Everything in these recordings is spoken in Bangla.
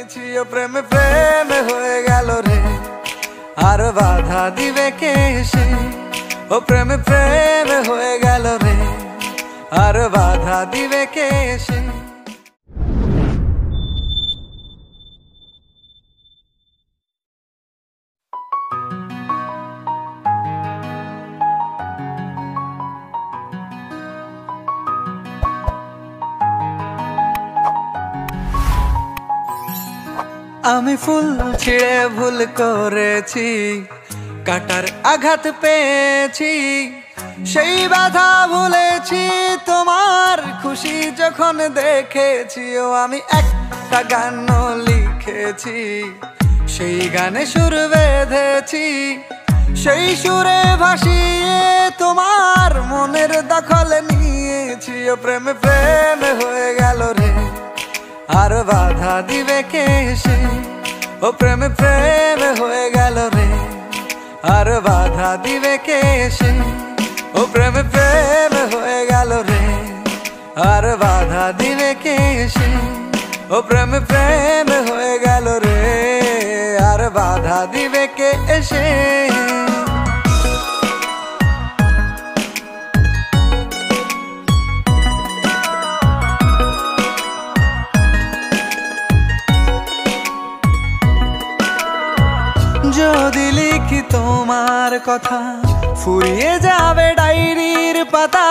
নিয়েছি ও প্রেমে প্রেম হয়ে গেল রে আর বাধা দিবে কে এসে ও প্রেমে প্রেম হয়ে গেল রে আর বাধা দিবে কে এসে আমি ফুল ছিঁড়ে ভুল করেছি কাটার আঘাত পেয়েছি সেই বাধা ভুলেছি তোমার খুশি যখন দেখেছি ও আমি একটা গান লিখেছি সেই গানে সুর বেঁধেছি সেই সুরে ভাসিয়ে তোমার মনের দখল নিয়েছি ও প্রেমে প্রেম হয়ে গেল রে আর বাধা দিবে কে এসে ও প্রেমে প্রেম হয়ে গেল রে আর বাধা দিবে কে এসে ও প্রেমে প্রেম হয়ে গেল রে আর বাধা দিবে কে এসে ও প্রেমে প্রেম হয়ে গেল রে আর বাধা দিবে কে এসে যদি লিখি তোমার কথা ফুরিয়ে যাবে ডায়েরির পাতা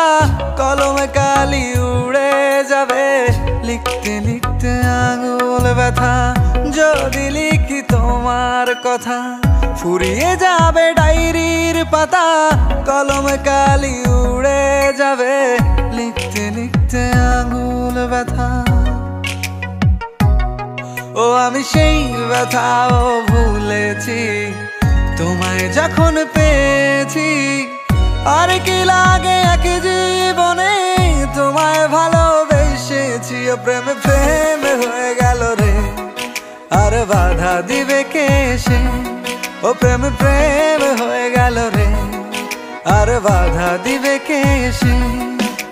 কলমে কালি উড়ে যাবে লিখতে লিখতে আঙুল ব্যথা যদি লিখি তোমার কথা ফুরিয়ে যাবে ডায়েরির পাতা কলমে কালি উড়ে যাবে লিখতে লিখতে আঙুল ব্যথা ও আমি সেই ব্যথাও ভুলেছি তোমায় যখন পেয়েছি আর কি লাগে এক জীবনে তোমায় ভালোবেসেছি ও প্রেমে প্রেম হয়ে গেল রে আর বাধা দিবে কে এসে ও প্রেমে প্রেম হয়ে গেল রে আর বাধা দিবে কে এসে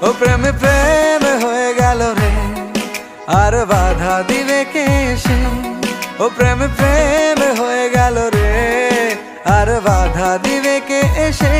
ও প্রেমে প্রেম হয়ে গেল রে আর বাধা দিবে কে এসে ও প্রেম প্রেম হয়ে গেল রে আর বাধা দিবে কে এসে